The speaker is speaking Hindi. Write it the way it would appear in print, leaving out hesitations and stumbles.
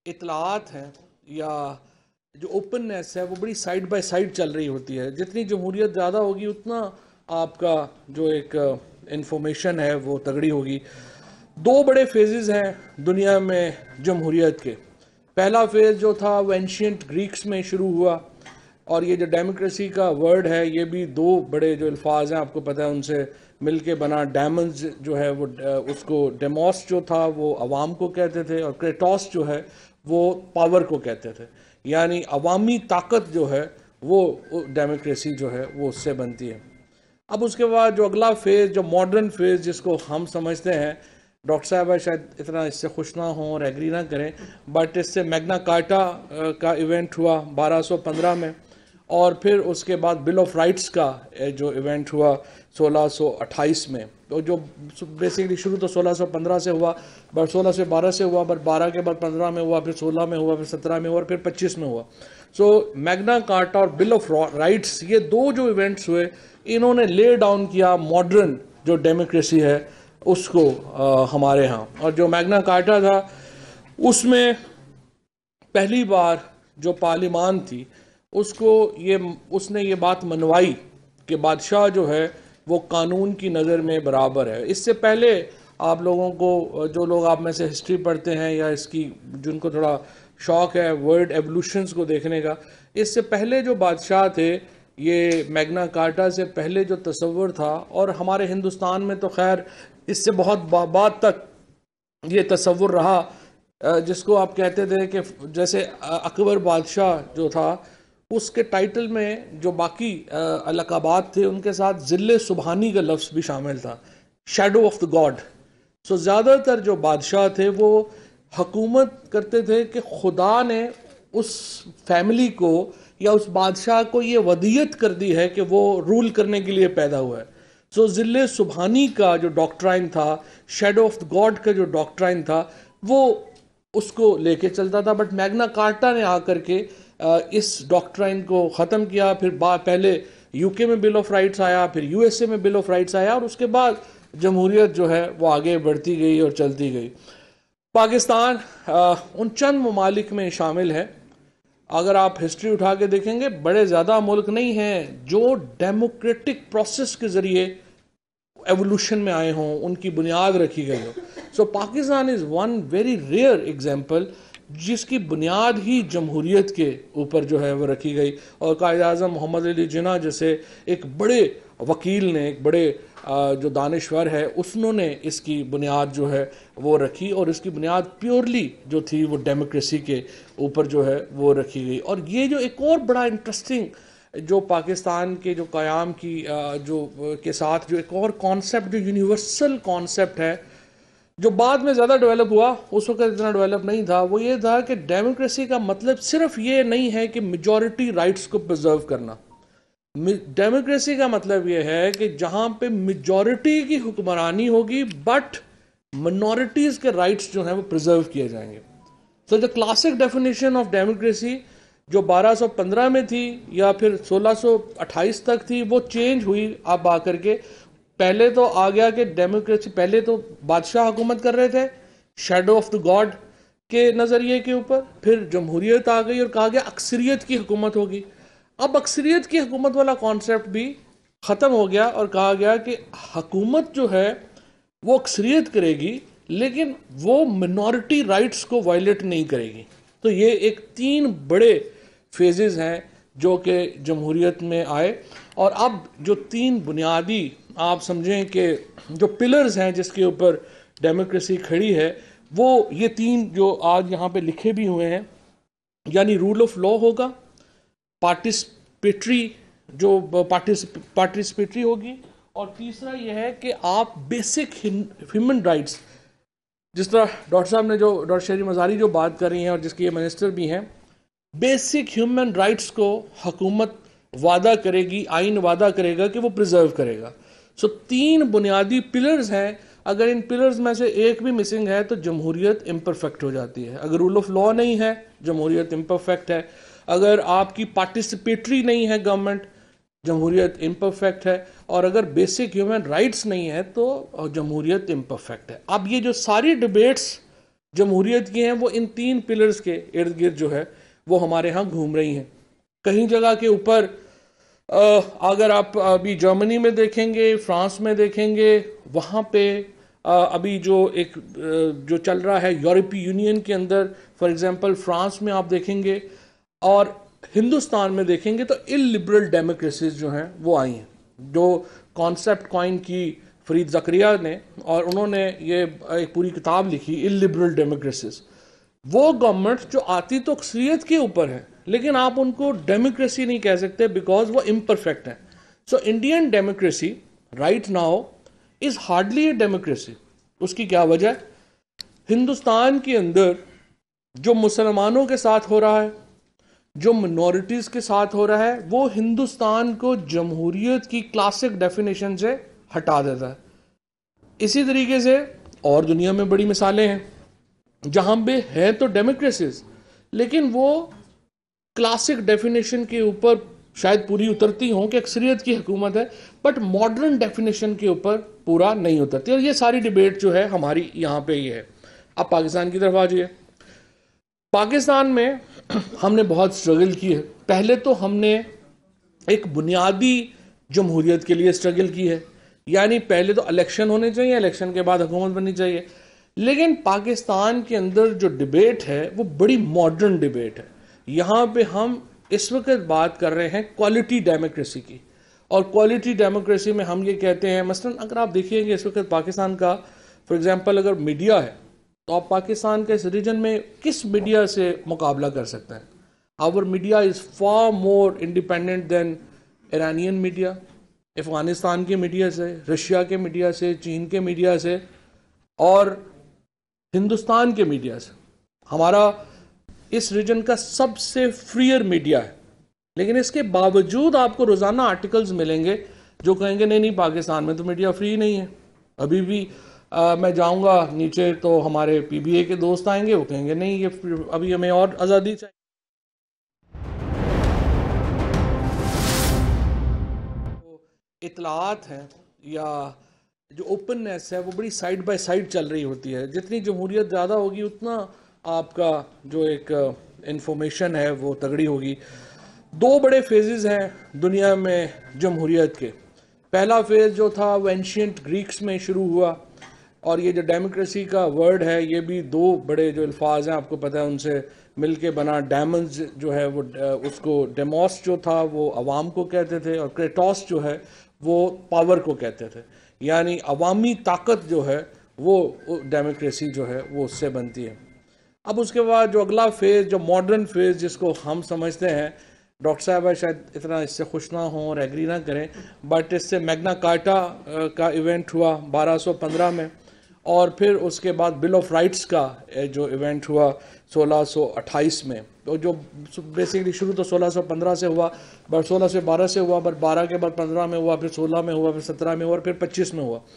इतलात हैं या जो ओपननेस है वो बड़ी साइड बाय साइड चल रही होती है। जितनी जमहूरियत ज़्यादा होगी उतना आपका जो एक इंफॉर्मेशन है वो तगड़ी होगी। दो बड़े फेजेस हैं दुनिया में जमहूरियत के। पहला फेज़ जो था वो एंशियंट ग्रीक्स में शुरू हुआ, और ये जो डेमोक्रेसी का वर्ड है ये भी दो बड़े जो अल्फाज हैं आपको पता है उनसे मिलके बना। डेमन्स जो है वो उसको डेमोस जो था वो अवाम को कहते थे, और क्रेटोस जो है वो पावर को कहते थे। यानी अवामी ताकत जो है वो डेमोक्रेसी जो है वो उससे बनती है। अब उसके बाद जो अगला फेज़, जो मॉडर्न फेज़ जिसको हम समझते हैं, डॉक्टर साहब शायद इतना इससे खुश ना हों और एग्री ना करें, बट इससे मैग्ना कार्टा का इवेंट हुआ 1215 में, और फिर उसके बाद बिल ऑफ राइट्स का जो इवेंट हुआ 1628 में। तो जो बेसिकली शुरू तो 1615 से हुआ, बट 16 से 12 से हुआ, बट 12 के बाद 15 में हुआ, फिर 16 में हुआ, फिर 17 में हुआ, और फिर 25 में हुआ। सो मैग्ना कार्टा और बिल ऑफ राइट्स, ये दो जो इवेंट्स हुए, इन्होंने ले डाउन किया मॉडर्न जो डेमोक्रेसी है उसको हमारे यहाँ। और जो मैग्ना कार्टा था उसमें पहली बार जो पार्लिमान थी उसने ये बात मनवाई कि बादशाह जो है वो कानून की नज़र में बराबर है। इससे पहले आप लोगों को, जो लोग आप में से हिस्ट्री पढ़ते हैं या इसकी जिनको थोड़ा शौक है वर्ड एवोल्यूशंस को देखने का, इससे पहले जो बादशाह थे, ये मैग्ना कार्टा से पहले जो तस्वर था, और हमारे हिंदुस्तान में तो खैर इससे बहुत बाद तक ये तस्वुर रहा, जिसको आप कहते थे कि जैसे अकबर बादशाह जो था उसके टाइटल में जो बाकी अलकाबात थे उनके साथ ज़िल्ले सुबहानी का लफ्ज़ भी शामिल था, शैडो ऑफ द गॉड। सो ज़्यादातर जो बादशाह थे वो हुकूमत करते थे कि खुदा ने उस फैमिली को या उस बादशाह को ये वदीयत कर दी है कि वो रूल करने के लिए पैदा हुआ है। सो ज़िल्ले सुबहानी का जो डॉक्ट्राइन था, शैडो ऑफ द गॉड का जो डॉक्ट्राइन था, वो उसको लेके चलता था। बट मैग्ना कार्टा ने आकर के इस डॉक्ट्राइन को ख़त्म किया। फिर पहले यूके में बिल ऑफ राइट्स आया, फिर यूएसए में बिल ऑफ राइट्स आया, और उसके बाद जमहूरियत जो है वो आगे बढ़ती गई और चलती गई। पाकिस्तान उन चंद ममालिक में शामिल है, अगर आप हिस्ट्री उठा के देखेंगे बड़े ज़्यादा मुल्क नहीं हैं जो डेमोक्रेटिक प्रोसेस के ज़रिए एवोल्यूशन में आए हों, उनकी बुनियाद रखी गई हो। So Pakistan is one very rare example जिसकी बुनियाद ही जमहूरियत के ऊपर जो है वो रखी गई। और कायद-ए-आज़म मोहम्मद अली जिन्ना जैसे एक बड़े वकील ने, एक बड़े जो दानिश्वर है, उसने इसकी बुनियाद जो है वो रखी, और इसकी बुनियाद प्योरली जो थी वो डेमोक्रेसी के ऊपर जो है वो रखी गई। और ये जो एक और बड़ा इंटरेस्टिंग जो पाकिस्तान के जो क़याम की जो के साथ जो एक और कॉन्सेप्ट, जो यूनिवर्सल कॉन्सेप्ट है, जो बाद में ज़्यादा डेवलप हुआ, उस वक्त इतना डेवलप नहीं था, वो ये था कि डेमोक्रेसी का मतलब सिर्फ ये नहीं है कि मेजॉरिटी राइट्स को प्रिजर्व करना। डेमोक्रेसी का मतलब ये है कि जहाँ पे मेजॉरिटी की हुक्मरानी होगी बट मिनॉरिटीज़ के राइट्स जो हैं वो प्रिजर्व किए जाएंगे। So the classic definition of democracy जो 1215 में थी या फिर 1628 तक थी, वो चेंज हुई अब आकर के। पहले तो आ गया कि डेमोक्रेसी, पहले तो बादशाह हुकूमत कर रहे थे शैडो ऑफ द गॉड के नज़रिए के ऊपर, फिर जमहूरियत आ गई और कहा गया अक्सरियत की हुकूमत होगी। अब अक्सरियत की हुकूमत वाला कॉन्सेप्ट भी ख़त्म हो गया और कहा गया कि हुकूमत जो है वो अक्सरियत करेगी लेकिन वो मिनॉरिटी राइट्स को वायलेट नहीं करेगी। तो ये एक तीन बड़े फेजेस हैं जो कि जमहूरियत में आए। और अब जो तीन बुनियादी आप समझें कि जो पिलर्स हैं जिसके ऊपर डेमोक्रेसी खड़ी है, वो ये तीन जो आज यहाँ पे लिखे भी हुए हैं, यानी रूल ऑफ लॉ होगा, पार्टिसिपेटरी जो पार्टिसिपेटरी होगी, और तीसरा यह है कि आप बेसिक ह्यूमन राइट्स, जिस तरह डॉक्टर साहब ने, जो डॉक्टर शहरी मज़ारी जो बात कर रही हैं और जिसके ये मिनिस्टर भी हैं, बेसिक ह्यूमन राइट्स को हुकूमत वादा करेगी, आइन वादा करेगा कि वो प्रिजर्व करेगा। सो तीन बुनियादी पिलर्स हैं, अगर इन पिलर्स में से एक भी मिसिंग है तो जमहूरियत इम्परफेक्ट हो जाती है। अगर रूल ऑफ लॉ नहीं है, जमहूरियत इम्परफेक्ट है। अगर आपकी पार्टिसिपेटरी नहीं है गवर्नमेंट, जमहूरियत इम्परफेक्ट है। और अगर बेसिक ह्यूमन राइट्स नहीं है तो जमहूरियत इम्परफेक्ट है। अब ये जो सारी डिबेट्स जमहूरियत की हैं वो इन 3 पिलर्स के इर्द गिर्द जो है वो हमारे यहाँ घूम रही हैं। कहीं जगह के ऊपर अगर आप अभी जर्मनी में देखेंगे, फ्रांस में देखेंगे, वहाँ पे अभी जो जो चल रहा है यूरोपीय यूनियन के अंदर, फॉर एग्जांपल फ्रांस में आप देखेंगे और हिंदुस्तान में देखेंगे तो इलिबरल डेमोक्रेसीज जो हैं वो आई हैं, जो कॉन्सेप्ट कॉइन की फरीद ज़करिया ने, और उन्होंने ये एक पूरी किताब लिखी इलिबरल डेमोक्रेसीज। वो गवर्नमेंट जो आती तो अक्सरियत के ऊपर है, लेकिन आप उनको डेमोक्रेसी नहीं कह सकते बिकॉज वो इम्परफेक्ट है। So Indian democracy right now is hardly a democracy. उसकी क्या वजह है? हिंदुस्तान के अंदर जो मुसलमानों के साथ हो रहा है, जो मिनॉरिटीज के साथ हो रहा है, वो हिंदुस्तान को जमहूरियत की क्लासिक डेफिनेशन से हटा देता है। इसी तरीके से और दुनिया में बड़ी मिसालें हैं जहां पे है तो डेमोक्रेसीज, लेकिन वो क्लासिक डेफिनेशन के ऊपर शायद पूरी उतरती हों कि अक्सरियत की हुकूमत है, बट मॉडर्न डेफिनेशन के ऊपर पूरा नहीं उतरती। और ये सारी डिबेट जो है हमारी यहाँ पे ये है। अब पाकिस्तान की तरफ आ जाइए। पाकिस्तान में हमने बहुत स्ट्रगल की है। पहले तो हमने एक बुनियादी जमहूरियत के लिए स्ट्रगल की है, यानी पहले तो इलेक्शन होने चाहिए, इलेक्शन के बाद हुकूमत बननी चाहिए। लेकिन पाकिस्तान के अंदर जो डिबेट है वो बड़ी मॉडर्न डिबेट है। यहाँ पे हम इस वक्त बात कर रहे हैं क्वालिटी डेमोक्रेसी की, और क्वालिटी डेमोक्रेसी में हम ये कहते हैं, मसलन अगर आप देखिएगा इस वक्त पाकिस्तान का फॉर एग्जांपल अगर मीडिया है, तो आप पाकिस्तान के इस रीजन में किस मीडिया से मुकाबला कर सकते हैं? Our media is far more independent than Iranian media, Afghanistan के मीडिया से, रशिया के मीडिया से, चीन के मीडिया से और हिंदुस्तान के मीडिया से। हमारा इस रीजन का सबसे फ्रीयर मीडिया है, लेकिन इसके बावजूद आपको रोज़ाना आर्टिकल्स मिलेंगे जो कहेंगे नहीं नहीं पाकिस्तान में तो मीडिया फ्री नहीं है। अभी भी मैं जाऊंगा नीचे तो हमारे पीबीए के दोस्त आएंगे, वो कहेंगे नहीं ये अभी हमें और आज़ादी चाहिए। इतलात हैं या जो ओपननेस है वो बड़ी साइड बाय साइड चल रही होती है। जितनी जमहूरियत ज़्यादा होगी उतना आपका जो एक इंफॉर्मेशन है वो तगड़ी होगी। 2 बड़े फेजेस हैं दुनिया में जमहूरियत के। पहला फेज़ जो था वो एंशियंट ग्रीक्स में शुरू हुआ, और ये जो डेमोक्रेसी का वर्ड है ये भी 2 बड़े जो अल्फाज हैं आपको पता है उनसे मिलके बना। डेमन्स जो है वो उसको डेमोस जो था वो अवाम को कहते थे, और क्रेटोस जो है वो पावर को कहते थे, यानी अवामी ताकत जो है वो डेमोक्रेसी जो है वो उससे बनती है। अब उसके बाद जो अगला फेज़ जो मॉडर्न फेज़ जिसको हम समझते हैं, डॉक्टर साहब शायद इतना इससे खुश ना हों और एग्री ना करें, बट इससे मैग्ना कार्टा का इवेंट हुआ 1215 में, और फिर उसके बाद बिल ऑफ राइट्स का जो इवेंट हुआ 1628 में। तो जो बेसिकली शुरू तो 1615 से हुआ, बट 16 से 12 से हुआ, बट 12 के बाद 15 में हुआ, फिर 16 में हुआ, फिर 17 में हुआ और फिर 25 में हुआ।